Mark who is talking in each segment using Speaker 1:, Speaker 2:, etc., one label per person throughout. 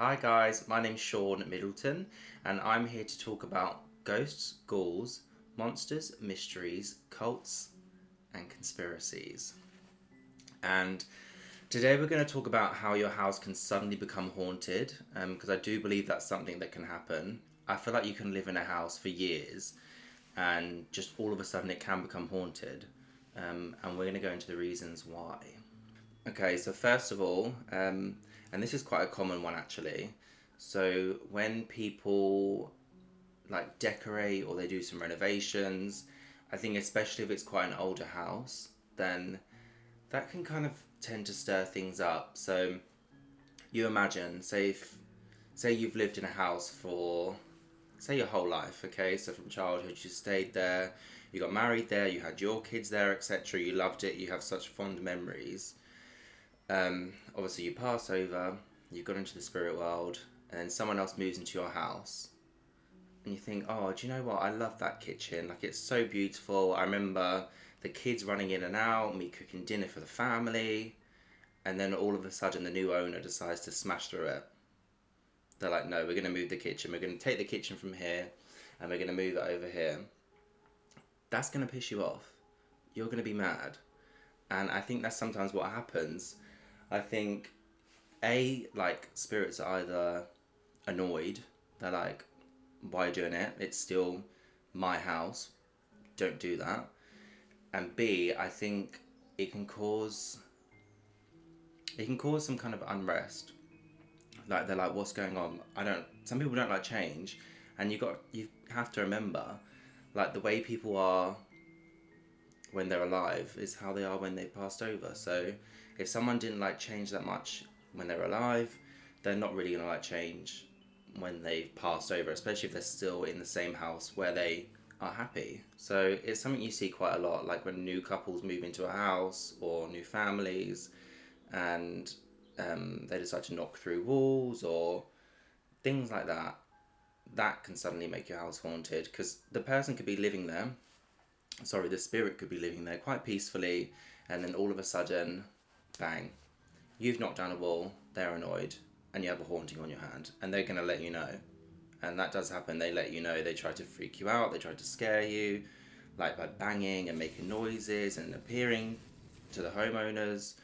Speaker 1: Hi guys, my name's Sean Middleton and I'm here to talk about ghosts, ghouls, monsters, mysteries, cults, and conspiracies. And today we're going to talk about how your house can suddenly become haunted, because I do believe that's something that can happen. I feel like you can live in a house for years and just all of a sudden it can become haunted. And we're going to go into the reasons why. Okay, so first of all, and this is quite a common one actually. So when people like decorate or they do some renovations, I think especially if it's quite an older house, then that can kind of tend to stir things up. So you imagine, say you've lived in a house for say your whole life, okay? So from childhood you stayed there, you got married there, you had your kids there, etc. You loved it, you have such fond memories. Obviously, you pass over, you've gone into the spirit world, and then someone else moves into your house, and you think, oh, do you know what? I love that kitchen. Like, it's so beautiful. I remember the kids running in and out, me cooking dinner for the family, and then all of a sudden, the new owner decides to smash through it. They're like, no, we're going to move the kitchen. We're going to take the kitchen from here, and we're going to move it over here. That's going to piss you off. You're going to be mad. And I think that's sometimes what happens. I think like spirits are either annoyed, they're like, why are you doing it? It's still my house. Don't do that. And B, I think it can cause some kind of unrest. Like they're like, what's going on? I don't. Some people don't like change, and you have to remember, like the way people are when they're alive is how they are when they passed over. So if someone didn't like change that much when they're alive, they're not really gonna like change when they've passed over, especially if they're still in the same house where they are happy. So it's something you see quite a lot, like when new couples move into a house or new families, and they decide to knock through walls or things like that. That can suddenly make your house haunted because the person could be living there, sorry, the spirit could be living there quite peacefully, and then all of a sudden, bang, you've knocked down a wall, they're annoyed, and you have a haunting on your hand, and they're going to let you know. And that does happen. They let you know, they try to freak you out, they try to scare you, like by banging and making noises and appearing to the homeowners.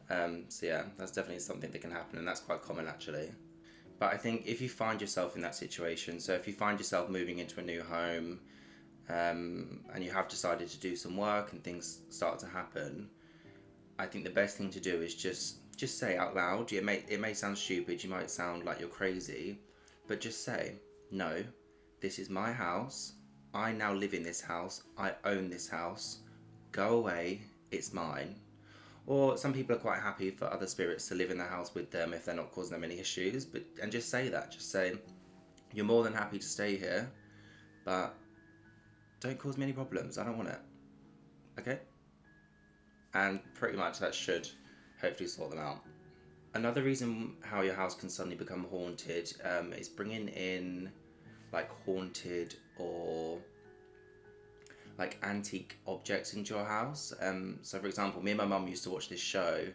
Speaker 1: So, yeah, that's definitely something that can happen, and that's quite common actually. But I think if you find yourself in that situation, so if you find yourself moving into a new home, and you have decided to do some work and things start to happen, I think the best thing to do is just say out loud. It may sound stupid, you might sound like you're crazy, but just say, no, this is my house. I now live in this house. I own this house. Go away. It's mine. Or some people are quite happy for other spirits to live in the house with them if they're not causing them any issues. And just say that. Just say, you're more than happy to stay here, but don't cause me any problems. I don't want it. Okay? And pretty much that should hopefully sort them out. Another reason how your house can suddenly become haunted is bringing in like haunted or like antique objects into your house. So, for example, me and my mum used to watch this show.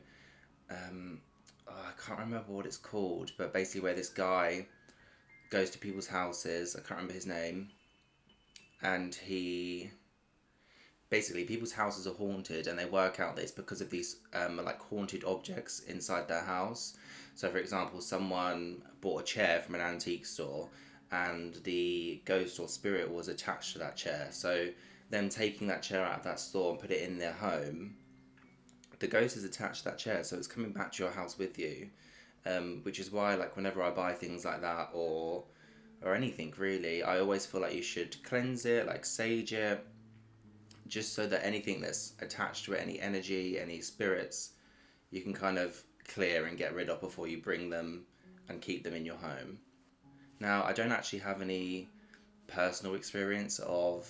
Speaker 1: I can't remember what it's called, but basically where this guy goes to people's houses. I can't remember his name, and he basically people's houses are haunted, and they work out that it's because of these like haunted objects inside their house. So for example, someone bought a chair from an antique store, and the ghost or spirit was attached to that chair. So them taking that chair out of that store and put it in their home, the ghost is attached to that chair, so it's coming back to your house with you. Which is why, like, whenever I buy things like that, or anything really, I always feel like you should cleanse it, like sage it, just so that anything that's attached to it, any energy, any spirits, you can kind of clear and get rid of before you bring them and keep them in your home. Now, I don't actually have any personal experience of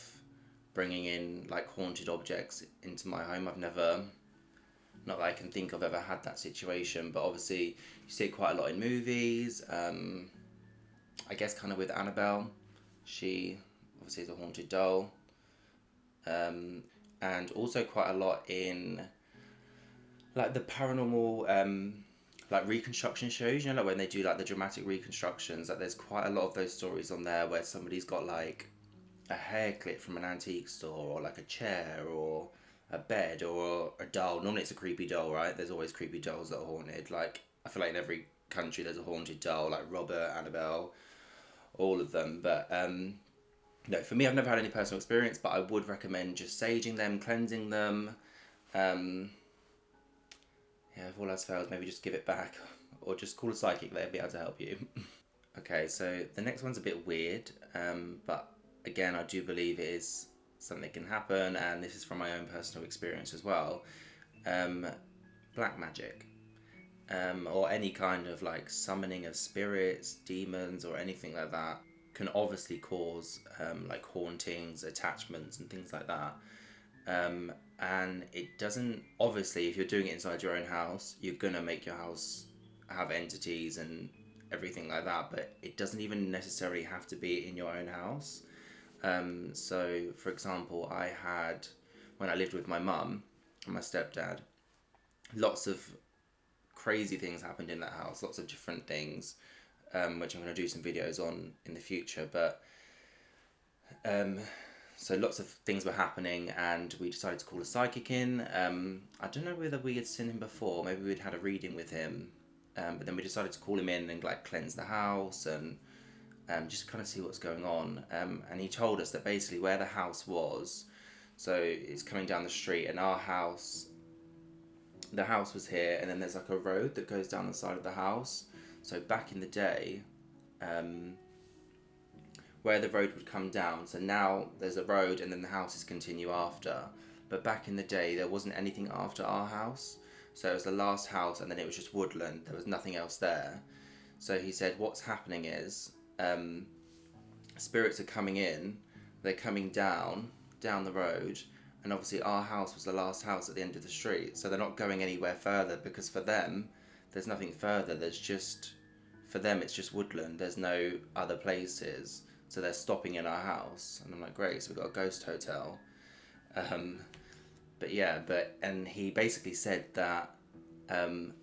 Speaker 1: bringing in like haunted objects into my home. I've never, not that I can think of, ever had that situation, but obviously you see it quite a lot in movies. I guess kind of with Annabelle, she obviously is a haunted doll. And also quite a lot in like the paranormal like reconstruction shows, you know, like when they do like the dramatic reconstructions, like there's quite a lot of those stories on there where somebody's got like a hair clip from an antique store, or like a chair, or a bed, or a doll. Normally it's a creepy doll, right? There's always creepy dolls that are haunted. Like I feel like in every country there's a haunted doll, like Robert, Annabelle, all of them. But no, for me, I've never had any personal experience, but I would recommend just saging them, cleansing them. Um, yeah, if all else fails, maybe just give it back, or just call a psychic. They'll be able to help you. Okay, so the next one's a bit weird, but again, I do believe it is something that can happen, and this is from my own personal experience as well. Um, Black magic, or any kind of like summoning of spirits, demons, or anything like that, can obviously cause like hauntings, attachments, and things like that. And it doesn't, obviously, if you're doing it inside your own house, you're gonna make your house have entities and everything like that, but it doesn't even necessarily have to be in your own house. So, for example, when I lived with my mum and my stepdad, lots of crazy things happened in that house, lots of different things, which I'm going to do some videos on in the future. But um, so lots of things were happening, and we decided to call a psychic in. I don't know whether we had seen him before, maybe we'd had a reading with him, but then we decided to call him in and like cleanse the house and just kind of see what's going on. And he told us that basically where the house was, so it's coming down the street, and the house was here, and then there's like a road that goes down the side of the house. So back in the day, where the road would come down, so now there's a road and then the houses continue after. But back in the day, there wasn't anything after our house. So it was the last house, and then it was just woodland. There was nothing else there. So he said, what's happening is spirits are coming in, they're coming down the road, and obviously our house was the last house at the end of the street, so they're not going anywhere further, because for them there's nothing further. For them it's just woodland, there's no other places, so they're stopping in our house. And I'm like, great, so we've got a ghost hotel. But yeah, and he basically said that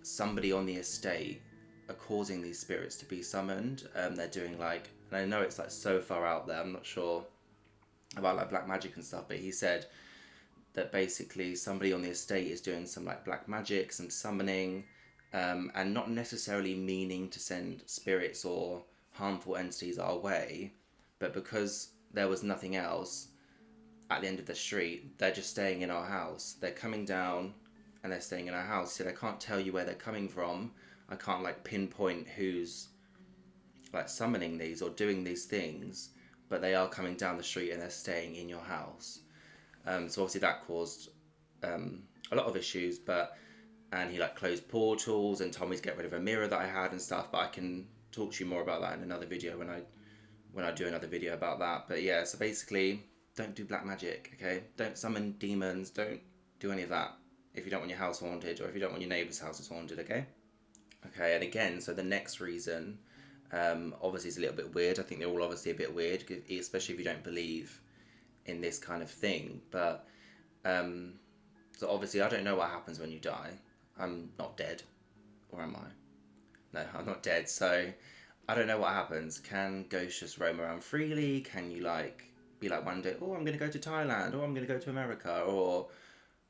Speaker 1: somebody on the estate are causing these spirits to be summoned. They're doing like, and I know it's like so far out there, I'm not sure about like black magic and stuff, but he said that basically somebody on the estate is doing some like black magic, some summoning, and not necessarily meaning to send spirits or harmful entities our way, but because there was nothing else at the end of the street, they're just staying in our house. They're coming down and they're staying in our house. He said, I can't tell you where they're coming from. I can't like pinpoint who's like summoning these or doing these things, but they are coming down the street and they're staying in your house. So obviously that caused a lot of issues, and he like closed portals and told me to get rid of a mirror that I had and stuff. But I can talk to you more about that in another video when I do another video about that. But yeah, so basically, don't do black magic, okay? Don't summon demons. Don't do any of that if you don't want your house haunted, or if you don't want your neighbour's house haunted, okay? Okay, and again, so the next reason, obviously is a little bit weird. I think they're all obviously a bit weird, especially if you don't believe in this kind of thing. But so obviously I don't know what happens when you die. I'm not dead, or am I? No, I'm not dead. So I don't know what happens. Can ghosts just roam around freely? Can you like be like one day, oh, I'm gonna go to Thailand, or I'm gonna go to America, or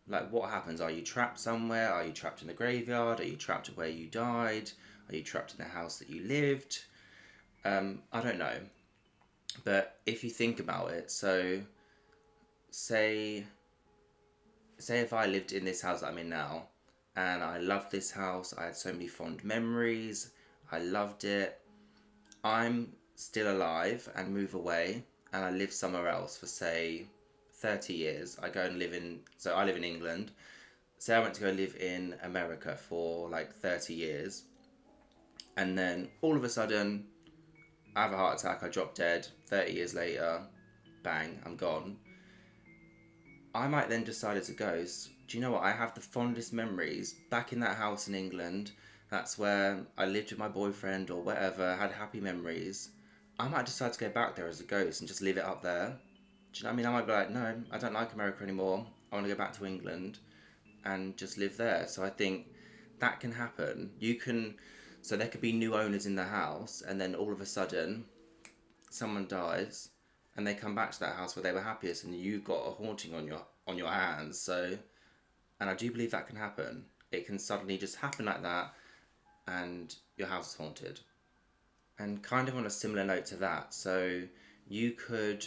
Speaker 1: like what happens? Are you trapped somewhere? Are you trapped in the graveyard? Are you trapped where you died? Are you trapped in the house that you lived? I don't know. But if you think about it, so say if I lived in this house that I'm in now, and I loved this house, I had so many fond memories, I loved it, I'm still alive and move away, and I live somewhere else for say 30 years. I live in England. Say I went to go live in America for like 30 years, and then all of a sudden I have a heart attack, I drop dead. 30 years later, bang, I'm gone. I might then decide as a ghost, do you know what, I have the fondest memories back in that house in England. That's where I lived with my boyfriend or whatever, had happy memories. I might decide to go back there as a ghost and just leave it up there. Do you know what I mean? I might be like, no, I don't like America anymore. I want to go back to England and just live there. So I think that can happen. So there could be new owners in the house, and then all of a sudden, someone dies, and they come back to that house where they were happiest, and you've got a haunting on your hands. So, and I do believe that can happen. It can suddenly just happen like that, and your house is haunted. And kind of on a similar note to that, you could,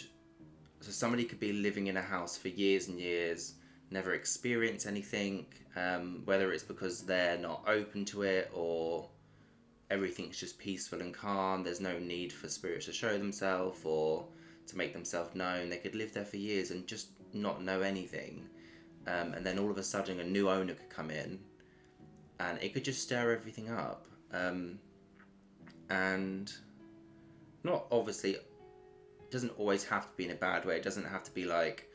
Speaker 1: so somebody could be living in a house for years and years, never experience anything, whether it's because they're not open to it or everything's just peaceful and calm. There's no need for spirits to show themselves or to make themselves known. They could live there for years and just not know anything. And then all of a sudden a new owner could come in and it could just stir everything up. And not obviously, it doesn't always have to be in a bad way. It doesn't have to be like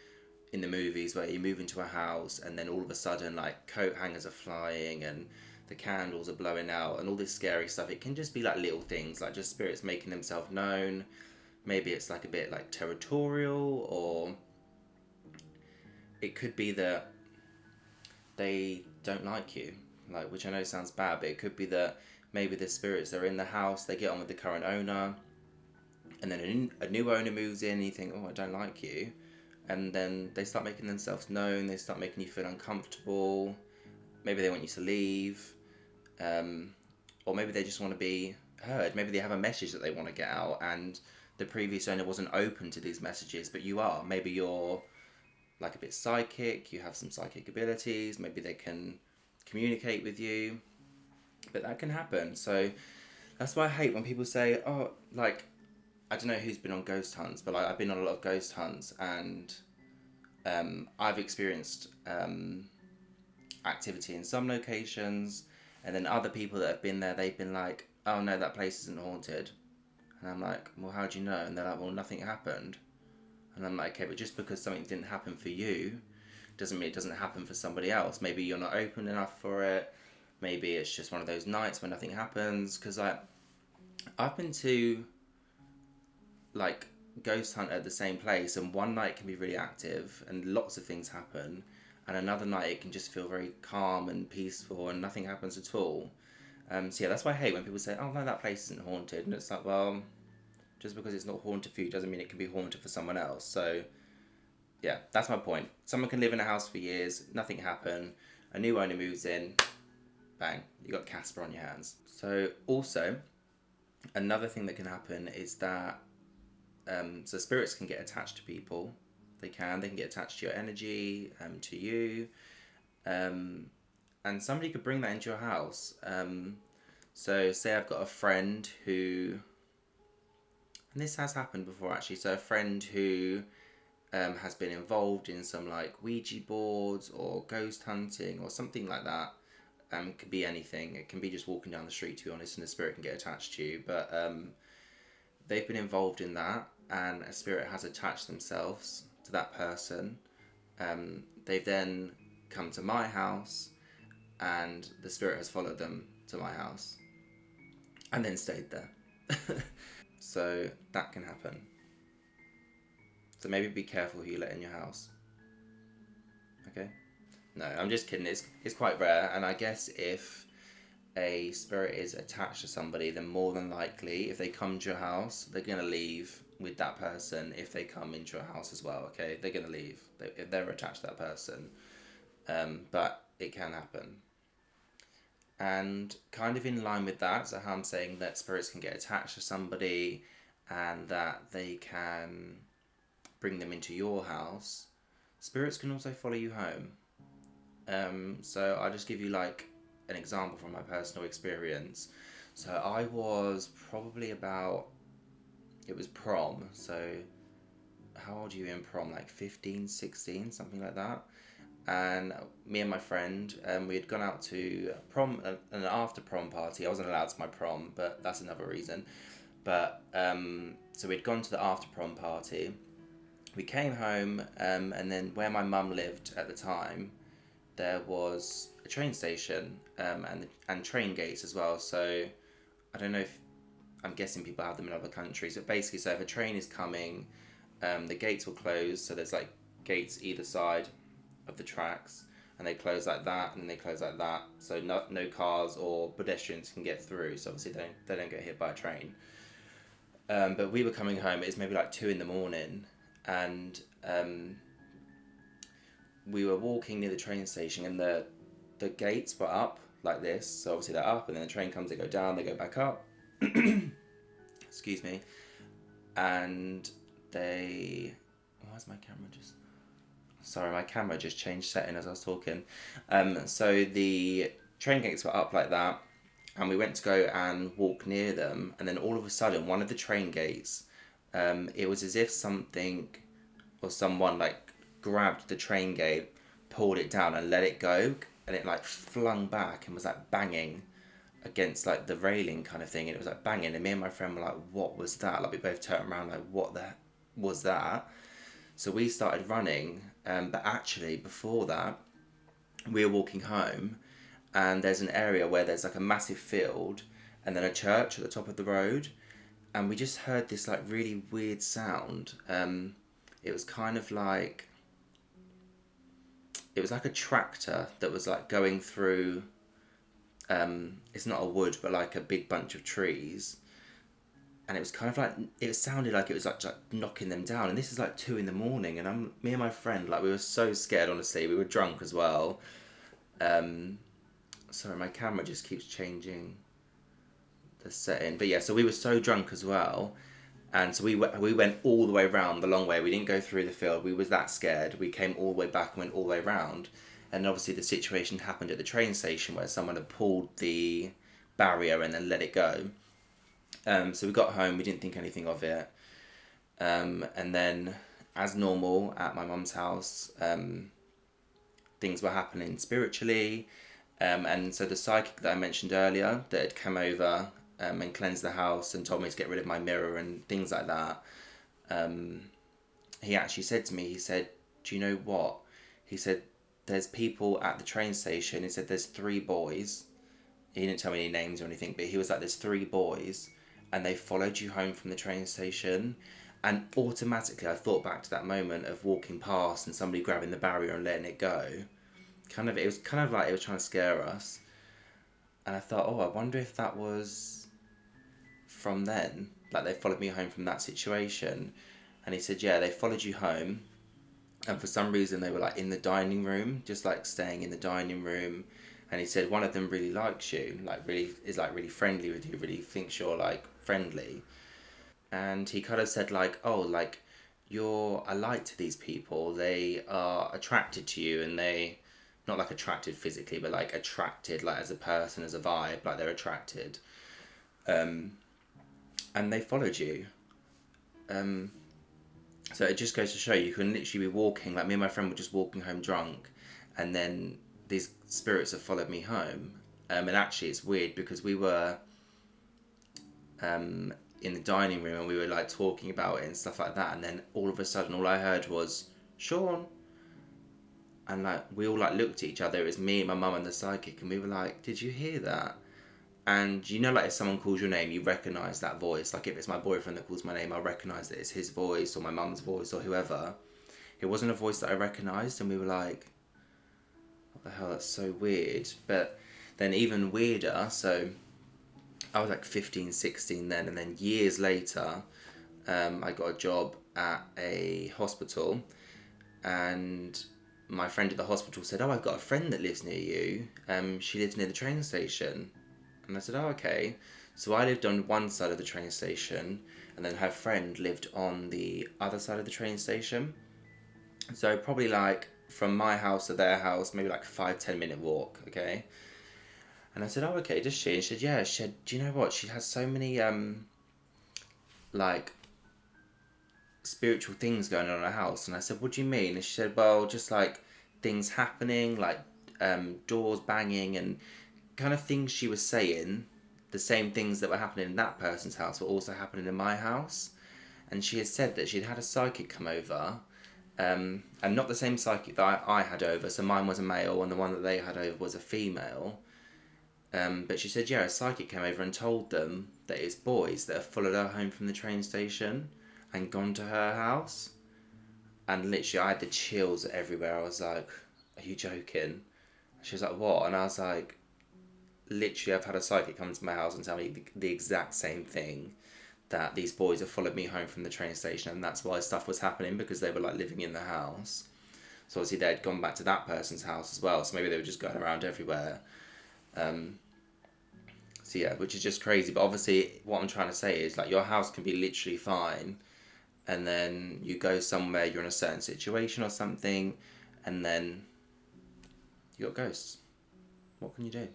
Speaker 1: in the movies where you move into a house and then all of a sudden like coat hangers are flying and the candles are blowing out and all this scary stuff. It can just be like little things, like just spirits making themselves known. Maybe it's like a bit like territorial, or it could be that they don't like you, like, which I know sounds bad, but it could be that maybe the spirits are in the house, they get on with the current owner, and then a new owner moves in and you think, oh, I don't like you, and then they start making themselves known, they start making you feel uncomfortable, maybe they want you to leave, or maybe they just want to be heard, maybe they have a message that they want to get out, and the previous owner wasn't open to these messages, but you are. Maybe you're like a bit psychic, you have some psychic abilities, maybe they can communicate with you, but that can happen. So that's why I hate when people say, oh, like, I don't know who's been on ghost hunts, but like, I've been on a lot of ghost hunts, and I've experienced activity in some locations, and then other people that have been there, they've been like, oh no, that place isn't haunted. And I'm like, well, how do you know? And they're like, well, nothing happened. And I'm like, okay, but just because something didn't happen for you doesn't mean it doesn't happen for somebody else. Maybe you're not open enough for it. Maybe it's just one of those nights when nothing happens. Because I've been to like ghost hunt at the same place, and one night can be really active and lots of things happen, and another night it can just feel very calm and peaceful and nothing happens at all. So yeah, that's why I hate when people say, oh no, that place isn't haunted. And it's like, well, just because it's not haunted for you doesn't mean it can be haunted for someone else. So yeah, that's my point. Someone can live in a house for years, nothing happen, a new owner moves in, bang, you got Casper on your hands. So also, another thing that can happen is that so spirits can get attached to people. They can get attached to your energy, to you, and somebody could bring that into your house. So say I've got a friend who, and this has happened before actually, so a friend who has been involved in some like Ouija boards or ghost hunting or something like that. Could be anything. It can be just walking down the street, to be honest, and a spirit can get attached to you. But they've been involved in that, and a spirit has attached themselves to that person. They've then come to my house, and the spirit has followed them to my house, and then stayed there. So that can happen. So maybe be careful who you let in your house. Okay? No, I'm just kidding. It's quite rare, and I guess if a spirit is attached to somebody, then more than likely, if they come to your house, they're gonna leave with that person. If they come into your house as well, okay, they're gonna leave if they're attached to that person. But it can happen. And kind of in line with that, so how I'm saying that spirits can get attached to somebody, and that they can bring them into your house. Spirits can also follow you home. So I'll just give you like an example from my personal experience. So I was probably it was prom, so how old are you in prom? Like 15, 16, something like that. And me and my friend, we had gone out to prom, an after prom party. I wasn't allowed to my prom, but that's another reason. But so we'd gone to the after prom party. We came home, and then where my mum lived at the time, there was a train station, and train gates as well. So I don't know if, I'm guessing people have them in other countries, but basically, so if a train is coming, the gates will close. So there's like gates either side of the tracks, and they close like that, and they close like that, so no cars or pedestrians can get through. So obviously they don't get hit by a train. But we were coming home. It was maybe like 2 in the morning, and we were walking near the train station, and the gates were up like this. So obviously they're up, and then the train comes. They go down. They go back up. Excuse me. And they. Why's my camera just? Sorry, my camera just changed setting as I was talking. So the train gates were up like that, and we went to go and walk near them, and then all of a sudden, one of the train gates, it was as if something or someone like grabbed the train gate, pulled it down, and let it go, and it like flung back and was like banging against like the railing kind of thing, and it was like banging, and me and my friend were like, "What was that?" Like we both turned around like, "What the was that?" So we started running, but actually before that, we were walking home, and there's an area where there's like a massive field, and then a church at the top of the road, and we just heard this like really weird sound. It was kind of like it was like a tractor that was like going through. It's not a wood, but like a big bunch of trees, and it was kind of like it sounded like it was like knocking them down. And this is like 2 in the morning, and me and my friend, like we were so scared. Honestly, we were drunk as well. Sorry, my camera just keeps changing the setting. But yeah, so we were so drunk as well, and so we went all the way around the long way. We didn't go through the field. We was that scared. We came all the way back and went all the way around. And obviously the situation happened at the train station where someone had pulled the barrier and then let it go. So we got home. We didn't think anything of it. And then, as normal at my mum's house, things were happening spiritually. And so the psychic that I mentioned earlier that had come over and cleansed the house and told me to get rid of my mirror and things like that, he actually said to me, he said, "Do you know what?" He said, "There's people at the train station." He said, "There's 3 boys." He didn't tell me any names or anything, but he was like, "There's 3 boys, and they followed you home from the train station." And automatically I thought back to that moment of walking past and somebody grabbing the barrier and letting it go. It was kind of like it was trying to scare us. And I thought, oh, I wonder if that was from then. Like they followed me home from that situation. And he said, yeah, they followed you home. And for some reason they were like in the dining room, just like staying in the dining room. And he said one of them really likes you, like really is like really friendly with you, really thinks you're like friendly. And he kind of said like, oh, like you're a light to these people. They are attracted to you, and they not like attracted physically, but like attracted like as a person, as a vibe, like they're attracted. And they followed you. So it just goes to show you can literally be walking, like me and my friend were just walking home drunk, and then these spirits have followed me home. And actually it's weird because we were in the dining room and we were like talking about it and stuff like that, and then all of a sudden all I heard was Sean, and like we all like looked at each other. It was me, my mum, and the psychic, and we were like, "Did you hear that?" And you know, like if someone calls your name, you recognise that voice. Like if it's my boyfriend that calls my name, I'll recognise that it's his voice or my mum's voice or whoever. It wasn't a voice that I recognised, and we were like, "What the hell? That's so weird." But then even weirder, so I was like 15, 16 then, and then years later, I got a job at a hospital, and my friend at the hospital said, "Oh, I've got a friend that lives near you. She lives near the train station." And I said, "Oh, okay." So I lived on one side of the train station, and then her friend lived on the other side of the train station. So probably like from my house to their house, maybe like a 5-10 minute walk, okay? And I said, "Oh, okay, does she?" And she said, "Yeah." She said, "Do you know what? She has so many like spiritual things going on in her house." And I said, "What do you mean?" And she said, "Well, just like things happening, like doors banging and kind of things she was saying, the same things that were happening in that person's house were also happening in my house." And she had said that she'd had a psychic come over, and not the same psychic that I had over. So mine was a male, and the one that they had over was a female. But she said, yeah, a psychic came over and told them that it's boys that have followed her home from the train station and gone to her house. And literally, I had the chills everywhere. I was like, are you joking? She was like, what? And I was like, literally, I've had a psychic come to my house and tell me the exact same thing, that these boys have followed me home from the train station, and that's why stuff was happening, because they were like living in the house. So obviously they'd gone back to that person's house as well, so maybe they were just going around everywhere. So yeah, which is just crazy. But obviously what I'm trying to say is, like, your house can be literally fine, and then you go somewhere, you're in a certain situation or something, and then you got ghosts. What can you do?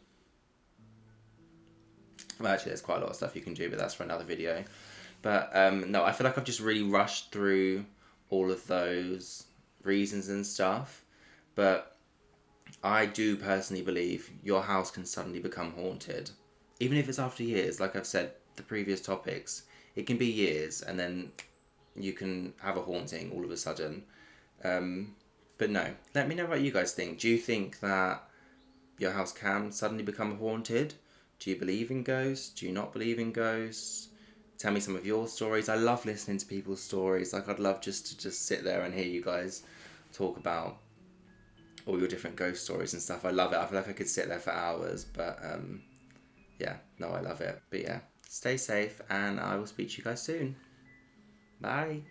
Speaker 1: Well, actually, there's quite a lot of stuff you can do, but that's for another video. But no, I feel like I've just really rushed through all of those reasons and stuff. But I do personally believe your house can suddenly become haunted. Even if it's after years, like I've said, the previous topics, it can be years, and then you can have a haunting all of a sudden. But no, let me know what you guys think. Do you think that your house can suddenly become haunted? Do you believe in ghosts? Do you not believe in ghosts? Tell me some of your stories. I love listening to people's stories. Like, I'd love just to sit there and hear you guys talk about all your different ghost stories and stuff. I love it. I feel like I could sit there for hours. But yeah, no, I love it. But yeah, stay safe, and I will speak to you guys soon. Bye.